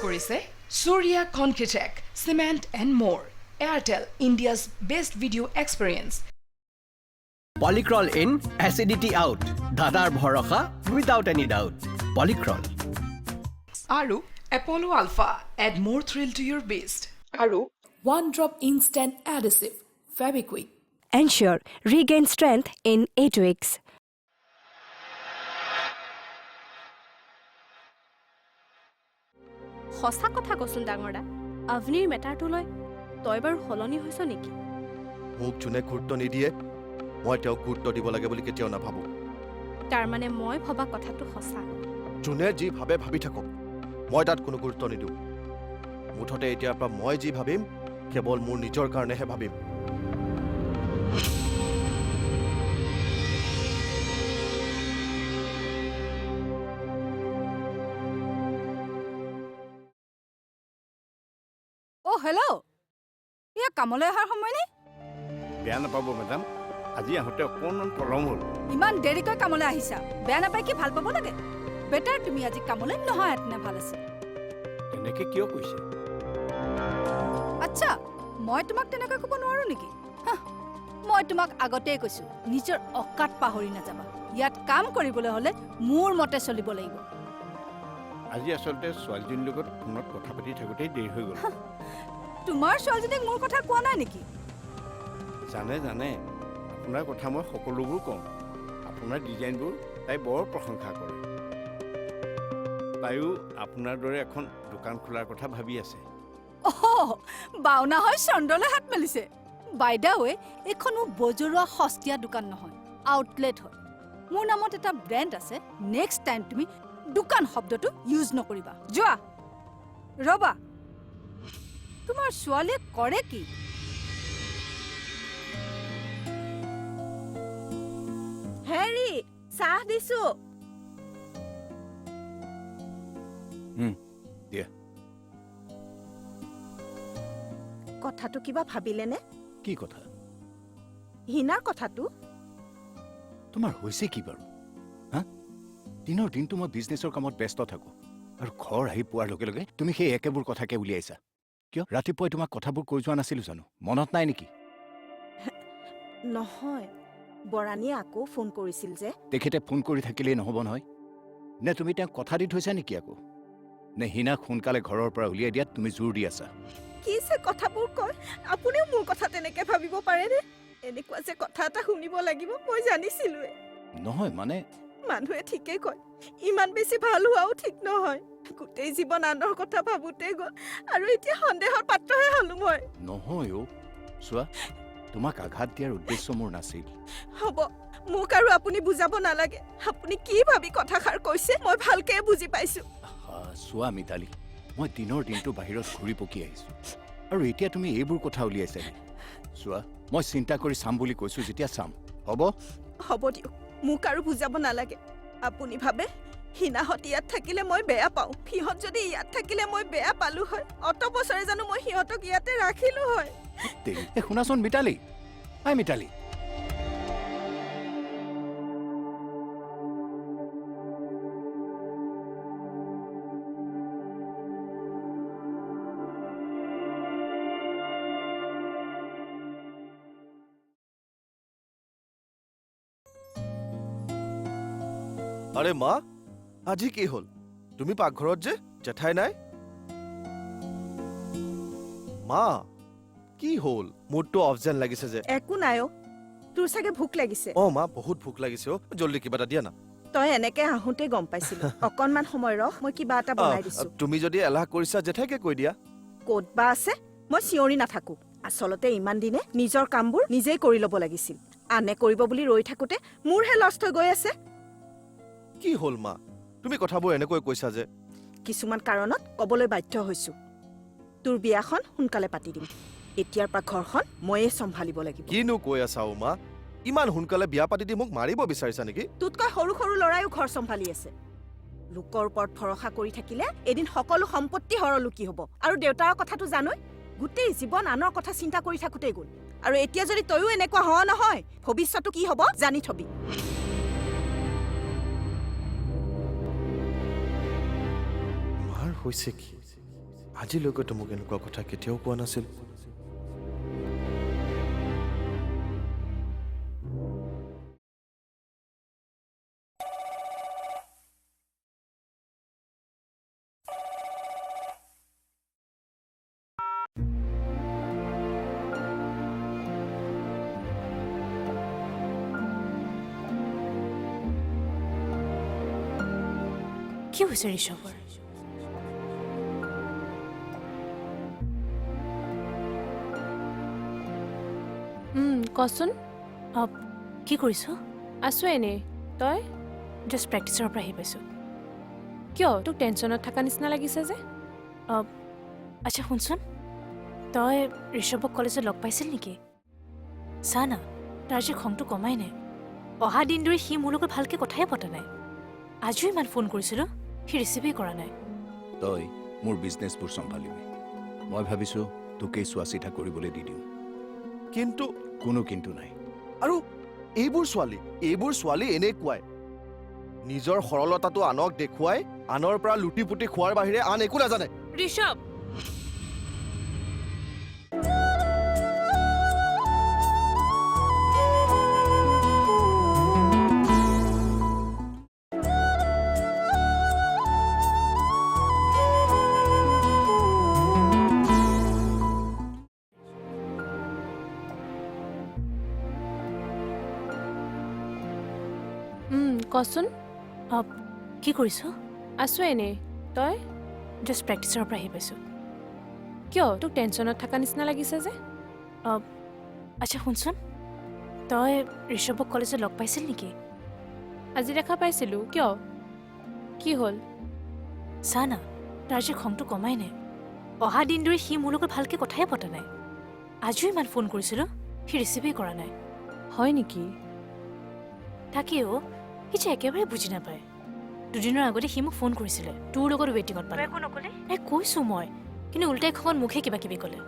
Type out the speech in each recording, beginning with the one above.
কৰিছে Surya Concretech, Cement and More. Airtel, India's best video experience. Polycrol in, acidity out. Dadar bhorosa without any doubt. Polycrol. Aru Apollo Alpha, add more thrill to your beast. Aru One Drop Instant Adhesive, Fevikwik. Ensure regain strength in 8 weeks. সঁচা কথা কচোন ডাঙৰদা আভনিৰ মেটাৰটো লৈ তই বাৰু সলনি হৈছ নেকি মোক যোনে গুৰুত্ব নিদিয়ে মই তেওঁক গুৰুত্ব দিব লাগে বুলি কেতিয়াও নাভাবোঁ তাৰমানে মই ভবা কথাটো সঁচা যোনে যি ভাবে ভাবি থাকক মই তাত কোনো গুৰুত্ব নিদিওঁ মুঠতে এতিয়াৰ পৰা মই যি ভাবিম কেৱল মোৰ নিজৰ কাৰণেহে ভাবিম Oh, hello. ইয়া কামলৈ অহাৰ সময় নে? বেয়া নাপাব মেডাম আজি আহোঁতে অকণমান পলম হ'ল ইমান দেৰিকৈ কামলৈ আহিছা বেয়া নাপাই কি ভাল পাব লাগে বেটাৰ তুমি আজি কামলৈ নহয় এতনে ভাল আছে এনেকৈ কিয় কৈছে আচ্ছা মই তোমাক তেনেকৈ ক'ব নোৱাৰো নেকি মই তোমাক আগতেই কৈছো নিজৰ অকাত পাহৰি নাযাবা ইয়াত কাম কৰিবলৈ হ'লে মোৰ মতে চলিব লাগিব আজি আচলতে ছোৱালীজনীৰ লগত ফোনত কথা পাতি থাকোঁতেই দেৰি হৈ গ'ল তোমাৰ ছোৱালীজনীক মোৰ কথা কোৱা নাই নেকি জানে জানে আপোনাৰ কথা মই সকলোবোৰ কওঁ আপোনাৰ ডিজাইনবোৰ তাই বৰ প্ৰশংসা কৰে তাইও আপোনাৰ দৰে এখন দোকান খোলাৰ কথা ভাবি আছে বাওনা হৈ চন্দ্ৰলৈ হাত মেলিছে বাইদাৱে এইখন মোৰ বজৰুৱা সস্তীয়া দোকান নহয় আউটলেট হয় মোৰ নামত এটা ব্ৰেণ্ড আছে নেক্সট টাইম তুমি দোকান শব্দটো ইউজ নকৰিবা যোৱা ৰবা তোমাৰ ছোৱালীয়ে কৰে কি হেৰি চাহ দিছো দিয়া কথাটো কিবা ভাবিলেনে কি কথা হিনাৰ কথাটো তোমাৰ হৈছে কি বাৰু হা দিনৰ দিনটো মই বিজনেছৰ কামত ব্যস্ত থাকোঁ আৰু ঘৰ আহি পোৱাৰ লগে লগে তুমি সেই একেবোৰ কথাকে উলিয়াইছা কিয় ৰাতিপুৱাই তোমাক কথাবোৰ কৈ যোৱা নাছিলোঁ জানো মনত নাই নেকি নহয় বৰাণীয়ে আকৌ ফোন কৰিছিল যে তেখেতে ফোন কৰি থাকিলেই নহ'ব নহয় নে তুমি তেওঁক কথা দি থৈছা নেকি আকৌ নে হিনাক সোনকালে ঘৰৰ পৰা উলিয়াই দিয়াত তুমি জোৰ দি আছা কি যে কথাবোৰ কয় আপুনিও মোৰ কথা তেনেকৈ ভাবিব পাৰেনে এনেকুৱা যে কথা এটা শুনিব লাগিব মই জানিছিলোৱে নহয় মানে মানুহে ঠিকেই কয় ইমান বেছি ভাল হোৱাও ঠিক নহয় গোটেই জীৱন আনৰ কথা ভাবোঁতেই গ'ল আৰু এতিয়া সন্দেহৰ পাত্ৰহে হ'লো মই নহয় অ' চোৱা তোমাক আঘাত দিয়াৰ উদ্দেশ্য মোৰ নাছিল হ'ব মোক আৰু আপুনি বুজাব নালাগে আপুনি কি ভাবি কথাষাৰ কৈছে মই ভালকৈ বুজি পাইছোঁ চোৱা মিতালী মই দিনৰ দিনটো বাহিৰত ঘূৰি পকি আহিছোঁ আৰু এতিয়া তুমি এইবোৰ কথা উলিয়াইছা চোৱা মই চিন্তা কৰি চাম বুলি কৈছোঁ যেতিয়া চাম হ'ব হ'ব দিয়ক মোক আৰু বুজাব নালাগে আপুনি ভাবে হিনাহঁত ইয়াত থাকিলে মই বেয়া পাওঁ সিহঁত যদি ইয়াত থাকিলে মই বেয়া পালোঁ হয় অত বছৰে জানো মই সিহঁতক ইয়াতে ৰাখিলোঁ হয় শুনাচোন মিতালী হাই মিতালী আৰে মা আজি কি হ'ল তুমি পাকঘৰত যে জেঠাই নাই মা কি হ'ল মুডটো অফ যেন লাগিছে যে একো নাই অ' তোৰ চাগে ভোক লাগিছে মা বহুত ভোক লাগিছে জলদি কিবা এটা দিয়া না তই এনেকৈ আহোঁতে গম পাইছিলোঁ অকণমান সময় ৰহ মই কিবা এটা বনাই দিছোঁ তুমি যদি এলাহ কৰিছা জেঠাইকে কৈ দিয়া ক'ত বা আছে মই চিঞৰি নাথাকোঁ আচলতে ইমান দিনে নিজৰ কামবোৰ নিজেই কৰি ল'ব লাগিছিল আনে কৰিব বুলি ৰৈ থাকোঁতে মোৰহে লষ্ট হৈ গৈ আছে কি হ'ল মা তুমি কথাবোৰ এনেকৈ কৈছা যে কিছুমান কাৰণত ক'বলৈ বাধ্য হৈছোঁ তোৰ বিয়াখন সোনকালে পাতি দিম এতিয়াৰ পৰা ঘৰখন ময়ে চম্ভালিব লাগিব কিনো কৈ আছা মা ইমান সোনকালে বিয়া পাতি দি মোক মাৰিব বিচাৰিছা নেকি তোতকৈ সৰু সৰু ল'ৰাইও ঘৰ চম্ভালি আছে লোকৰ ওপৰত ভৰসা কৰি থাকিলে এদিন সকলো সম্পত্তি হৰলুকি হ'ব আৰু দেউতাৰ কথাটো জানই গোটেই জীৱন আনৰ কথা চিন্তা কৰি থাকোঁতেই গ'ল আৰু এতিয়া যদি তয়ো এনেকুৱা হ নহয় ভৱিষ্যতটো কি হ'ব জানি থবি মাৰ হৈছে কি আজিলৈকেতো মোক এনেকুৱা কথা কেতিয়াও কোৱা নাছিল। কি হৈছে ঋষভৰ? কচোন। কি কৰিছ? আছোঁ এনেই। তই? জাষ্ট প্ৰেক্টিছৰ পৰা আহি পাইছোঁ। কিয় তোক টেনশ্যনত থকা নিচিনা লাগিছে যে? আচ্ছা শুনচোন, তই ঋষভক কলেজত লগ পাইছিল নেকি? চা না, তাৰ যে খংটো কমাই নাই। অহা দিন ধৰি সি মোৰ লগত ভালকৈ কথাই পতা নাই। আজিও ইমান ফোন কৰিছিলোঁ, সি ৰিচিভেই কৰা নাই। তই মোৰ বিজনেছবোৰ চম্ভালিবি। মই ভাবিছোঁ তোকেই চোৱা চিতা কৰিবলৈ দি দিওঁ। কিন্তু কোনো কিন্তু নাই। আৰু এইবোৰ ছোৱালী এনেকুৱাই নিজৰ সৰলতাটো আনক দেখুৱাই আনৰ পৰা লুটি পুটি খোৱাৰ বাহিৰে আন একো নাজানে। ঋষভ, কচোন। কি কৰিছ? আছোঁ এনেই। তই? জাষ্ট প্ৰেক্টিছৰ পৰা আহি পাইছোঁ। কিয় তোক টেনশ্যনত থকা নিচিনা লাগিছে যে? আচ্ছা শুনচোন, তই ঋষভক কলেজত লগ পাইছিল নেকি? আজি দেখা পাইছিলোঁ। কিয়? কি হ'ল? চা না, তাৰ যে খংটো কমাই নাই। অহা দিন ধৰি সি মোৰ লগত ভালকৈ কথাই পতা নাই। আজিও ইমান ফোন কৰিছিলোঁ, সি ৰিচিভেই কৰা নাই। হয় নেকি? তাকেও সি যে একেবাৰে বুজি নাপায়। দুদিনৰ আগতে সি মোক ফোন কৰিছিলে, তোৰ লগত ৱেইটিঙত পালে। কৈছোঁ মই, কিন্তু উল্টাই খঙত মুখে কিবা কিবি ক'লে।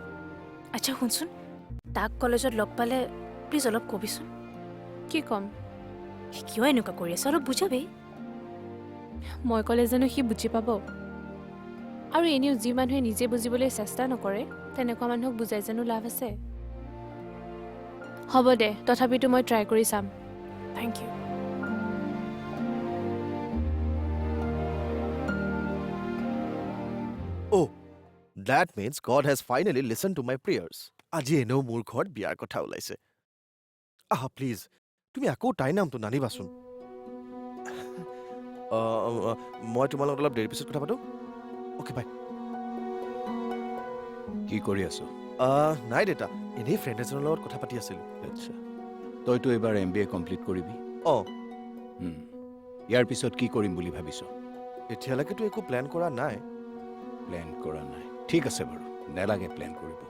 আচ্ছা শুনচোন, তাক কলেজত লগ পালে প্লিজ অলপ কবিচোন। কি ক'ম? সি কিয় এনেকুৱা কৰি আছে অলপ বুজাবি। মই ক'লে জানো সি বুজি পাব? আৰু এনেও যি মানুহে নিজে বুজিবলৈ চেষ্টা নকৰে তেনেকুৱা মানুহক বুজাই জানো লাভ আছে? হ'ব দে, তথাপিতো মই ট্ৰাই কৰি চাম। Thank you. Oh, that means God has finally listened to my prayers. আজি এনেও মোৰ ঘৰত বিয়াৰ কথা ওলাইছে। প্লিজ তুমি আকৌ তাইৰ নামটো নানিবাচোন। মই তোমাৰ লগত অলপ দেৰি পিছত কথা পাতোঁ। Okay bye. কি কৰি আছ? নাই দেউতা, এনেই ফ্ৰেণ্ড এজনৰ লগত কথা পাতি আছিলোঁ। আচ্ছা, তইতো এইবাৰ MBA কমপ্লিট কৰিবি। অঁ, ইয়াৰ পিছত কি কৰিম বুলি ভাবিছ? এতিয়ালৈকেতো একো প্লেন কৰা নাই। প্লেন কৰা নাই? ঠিক আছে বাৰু, নেলাগে প্লেন কৰিব।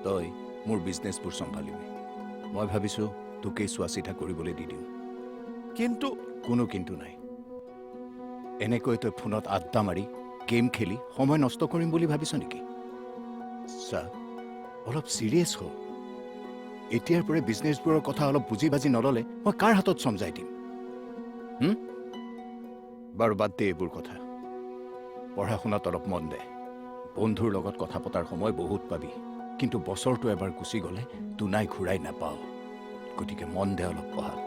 তই মোৰ বিজনেছবোৰ চম্ভালিবি। মই ভাবিছোঁ তোকেই চোৱা চিতা কৰিবলৈ দি দিওঁ। কিন্তু কোনো কিন্তু নাই। এনেকৈ তই ফোনত আড্ডা মাৰি গেম খেলি সময় নষ্ট কৰিম বুলি ভাবিছ নেকি? চা, অলপ চিৰিয়াছ হ। এতিয়াৰ পৰাই বিজনেছবোৰৰ কথা অলপ বুজি বাজি নল'লে মই কাৰ হাতত চমজাই দিম? বাৰু বাদ দে এইবোৰ কথা। পঢ়া শুনাত অলপ মন দে। বন্ধুৰ লগত কথা পতাৰ সময় বহুত পাবি, কিন্তু বছৰটো এবাৰ গুচি গ'লে দুনাই ঘূৰাই নাপাওঁ। গতিকে মন দে অলপ পঢ়াত।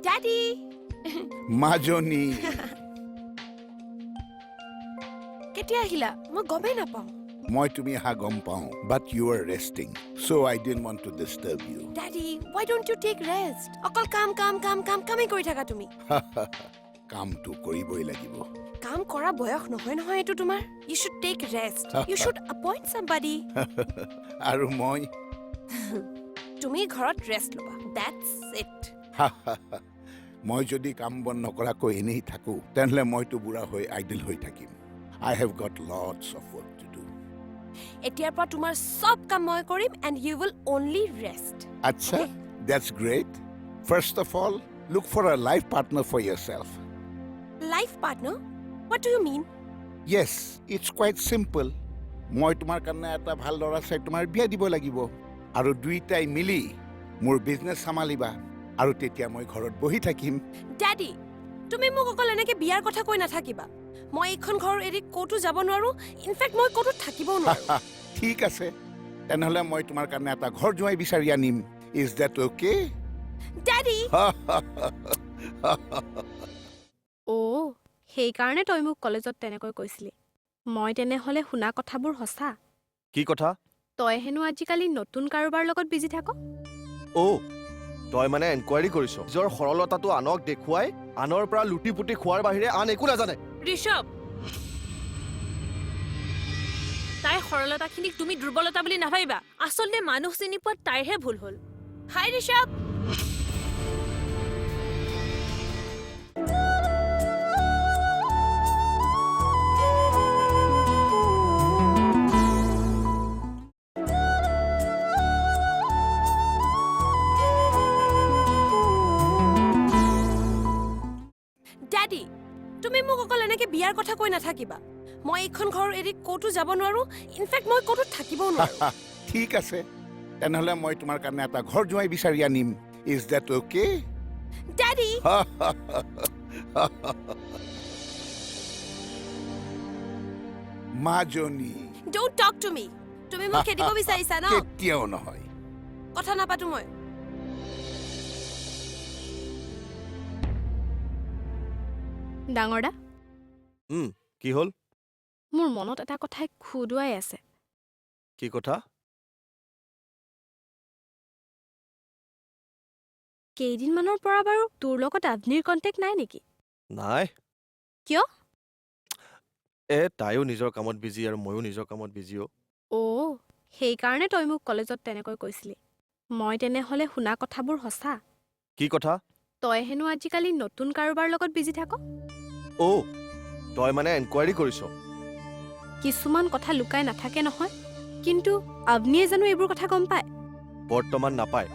Daddy! মাজনী কেতিয়া আহিলা? মই গমেই নাপাওঁ। মই তুমি অহা গম পাওঁ, but you are resting, so I didn't want to disturb you. Daddy, why don't you take rest? অকল কাম কাম কাম কাম কামেই কৰি থাকা তুমি। কামটো কৰিবই লাগিব। কাম কৰা বয়স নহয় নহয় এইটো তোমাৰ। You should take rest. You should appoint somebody. আৰু মই তুমি ঘৰত ৰেষ্ট ল'বা। That's it. মই যদি কাম বন নকৰাকৈ এনেই থাকোঁ, তেনেহ'লে মইতো বুঢ়া হৈ আইডল হৈ থাকিম। I have got lots of work to do. এতিয়াৰ পৰা তোমাৰ সব কাম মই কৰিম and you will only rest. Acha, that's great. First of all, look for a life partner for yourself. Life partner? What do you mean? Yes, it's quite simple. মই তোমাৰ কাৰণে এটা ভাল ল'ৰা চাই তোমাৰ বিয়া দিব লাগিব আৰু দুইটাই মিলি মোৰ বিজনেছ চম্ভালিবা আৰু তেতিয়া মই ঘৰত বহি থাকিম। ডেডি, তুমি মোক অকল এনেকে বিয়াৰ কথা কৈ নাথাকিবা। মই এইখন ঘৰ এৰি ক'তো যাব নোৱাৰো, ইনফেক্ট মই ক'তো থাকিবও নোৱাৰো। ঠিক আছে, তেনেহ'লে মই তোমাৰ কাৰণে এটা ঘৰ জোৱাই বিচাৰি আনিম। Is that okay? ডেডি! অ', সেইকাৰণে তই মোক কলেজত তেনেকৈ কৈছিলি। মই তেনেহ'লে শুনা কথাবোৰ সঁচা? কি কথা? তই হেনো আজিকালি নতুন কাৰোবাৰ লগত বিজি থাক? অ' তই মানে এনকুৱাৰী কৰিছ? নিজৰ সৰলতাটো আনক দেখুৱাই আনৰ পৰা লুটি পুটি খোৱাৰ বাহিৰে আন একো নাজানে। ঋষভ, তাইৰ সৰলতাখিনিক তুমি দুৰ্বলতা বুলি নাভাবিবা। আচলতে মানুহ চিনি পোৱাত তাইৰহে ভুল হ'ল। হাই ঋষভ! ডেডি, তুমি মোক অকল এনেকে বিয়াৰ কথা কৈ নাথাকিবা। মই এইখন ঘৰ এৰি ক'তো যাব নোৱাৰো, ইনফেক্ট মই ক'তো থাকিবও নোৱাৰো। ঠিক আছে, তেনেহ'লে মই তোমাৰ কাৰণে এটা ঘৰ জোৱাই বিচাৰি আনিম। Is that okay? ডেডি! মাজনী, ডোন্ট টক টু মি। তুমি মোক খেদিব বিচাৰিছা ন? কেতিয়াও নহয়। কথা নাপাতো মই। ডাঙৰ দা, কি হ'ল? মোৰ মনত এটা কথাই খুদুৱাই আছে। কি কথা? কেইদিনমানৰ পৰা বাৰু তোৰ লগত আভনিৰ কণ্টেক্ট নাই নেকি? নাই। কিয়? তাইও নিজৰ কামত বিজি আৰু ময়ো নিজৰ কামত বিজি। অ', সেইকাৰণে তই মোক কলেজত তেনেকৈ কৈছিলি। মই তেনেহ'লে শুনা কথাবোৰ সঁচা? কি কথা? তই হেনো আজিকালি নতুন কাৰোবাৰ লগত বিজি থাক? অ' তই মানে এনকুৱাৰী কৰিছ? কিছুমান কথা লুকাই নাথাকে নহয়। কিন্তু আভনিয়ে জানো এইবোৰ কথা গম পায়? বৰ্তমান নাপায়,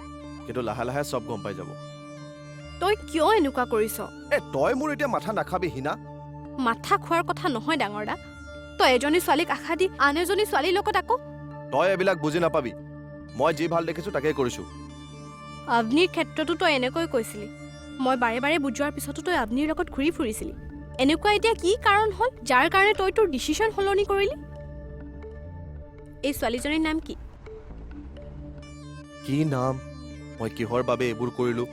কিন্তু লাহে লাহে চব গম পাই যাব। তই কিয় এনেকুৱা কৰিছ? তই মোৰ এতিয়া মাথা নাখাবি হিনা। মাথা খোৱাৰ কথা নহয় ডাঙৰ দা। তই এজনী ছোৱালীক আশা দি আন এজনী ছোৱালীৰ লগত আকৌ? তই এইবিলাক বুজি নাপাবি। মই যি ভাল দেখিছো তাকেই কৰিছো। আভনিৰ ক্ষেত্ৰতো তই এনেকৈ কৈছিলি। মই বাৰে বাৰে বুজোৱাৰ পিছতো তই আভনিৰ লগত ঘূৰি ফুৰিছিলি। এনেকুৱা এতিয়া কি কাৰণ হ'ল যাৰ কাৰণে তই তোৰ ডিচিশ্যন সলনি কৰিলি? এই ছোৱালীজনীৰ নাম কি? কি নাম, মই কিহৰ বাবে এইবোৰ কৰিলো,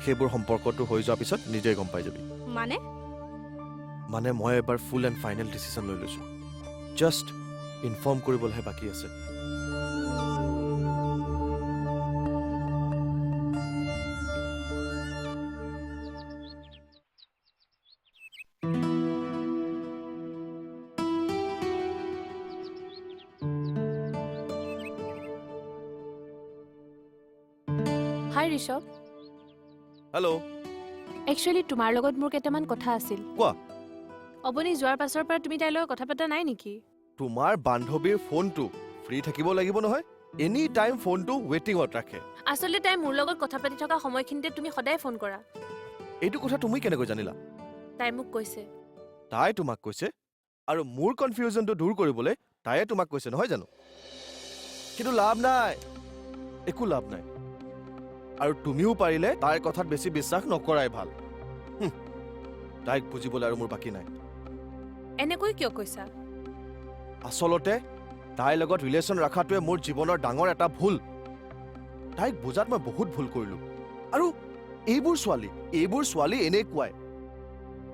সেইবোৰ সম্পৰ্কটো হৈ যোৱাৰ পিছত নিজেই গম পাই যাবি। মানে মই এবাৰ ফুল এণ্ড ফাইনেল ডিচিশ্যন লৈ লৈছো। জাষ্ট ইনফৰ্ম কৰিবলৈহে বাকী আছে। হাই ঋষভ। হেল্ল'। একচুৱেলি তোমাৰ লগত মোৰ কেইটামান কথা আছিল। কোৱা। অৱনী যোৱাৰ পাছৰ পৰা তুমি তাইৰ লগত কথা পতা নাই নেকি? তোমাৰ বান্ধৱীৰ ফোনটো ফ্ৰী থাকিব লাগিব নহয়। এনি টাইম ফোনটো ৱেটিঙত ৰাখে। আচলতে তাই মোৰ লগত কথা পাতি থকা সময়খিনিতে তুমি সদায় ফোন কৰা। এইটো কথা তুমি কেনেকৈ জানিলা? তাই মোক কৈছে। তাই তোমাক কৈছে? আৰু মোৰ কনফিউজনটো দূৰ কৰিবলৈ তাইয়ে তোমাক কৈছে নহয় জানো? কিন্তু লাভ নাই, একো লাভ নাই। আৰু তুমিও পাৰিলে তাইৰ কথাত বেছি বিশ্বাস নকৰাই ভাল। তাইক বুজিবলৈ আৰু মোৰ বাকী নাই। এনেকৈ কিয় কৈছা? আচলতে তাইৰ লগত ৰিলেশ্যন ৰখাটোৱে মোৰ জীৱনৰ ডাঙৰ এটা ভুল। তাইক বুজাত মই বহুত ভুল কৰিলো। আৰু এইবোৰ ছোৱালী এনেকুৱাই।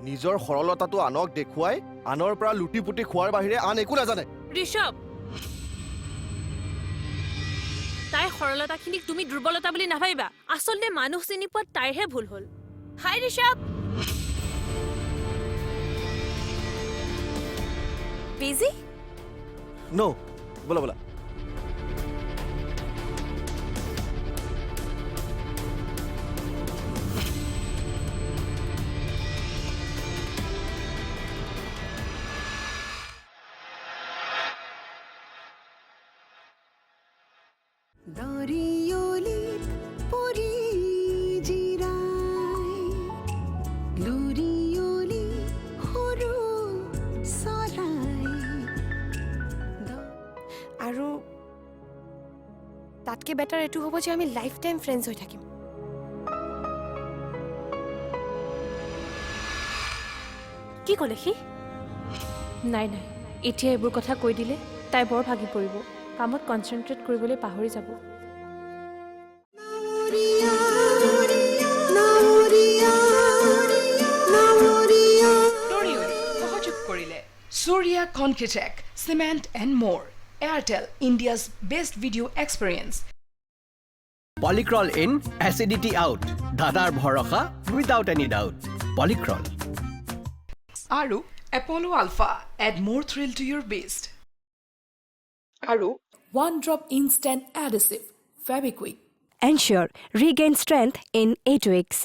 নিজৰ সৰলতাটো আনক দেখুৱাই আনৰ পৰা লুটি পুটি খোৱাৰ বাহিৰে আন একো নাজানে। ঋষভ, তাইৰ সৰলতাখিনিক তুমি দুৰ্বলতা বুলি নাভাবিবা। আচলতে মানুহ চিনি পোৱাত তাইৰহে ভুল হ'ল। হাই ঋষভ! বিজি? ন' বলা বলা। তাতকৈ বেটাৰ এইটো হ'ব যে আমি লাইফ টাইম ফ্ৰেণ্ডছ হৈ থাকিম। কি ক'লে সি? নাই নাই, এতিয়া এইবোৰ কথা কৈ দিলে তাই বৰ ভাগি পৰিব, কামত কনচেনট্ৰেট কৰিবলৈ পাহৰি যাব। ষ্টৰিঅ' সহযোগ কৰিলে Surya Concretec, Cement and More, Airtel, India's best video experience. Polycrol in, acidity out. Dadar bhorosa without any doubt. Polycrol. Aru Apollo Alpha, add more thrill to your beast. Aru One Drop Instant Adhesive, Fevikwik. Ensure regain strength in 8 weeks.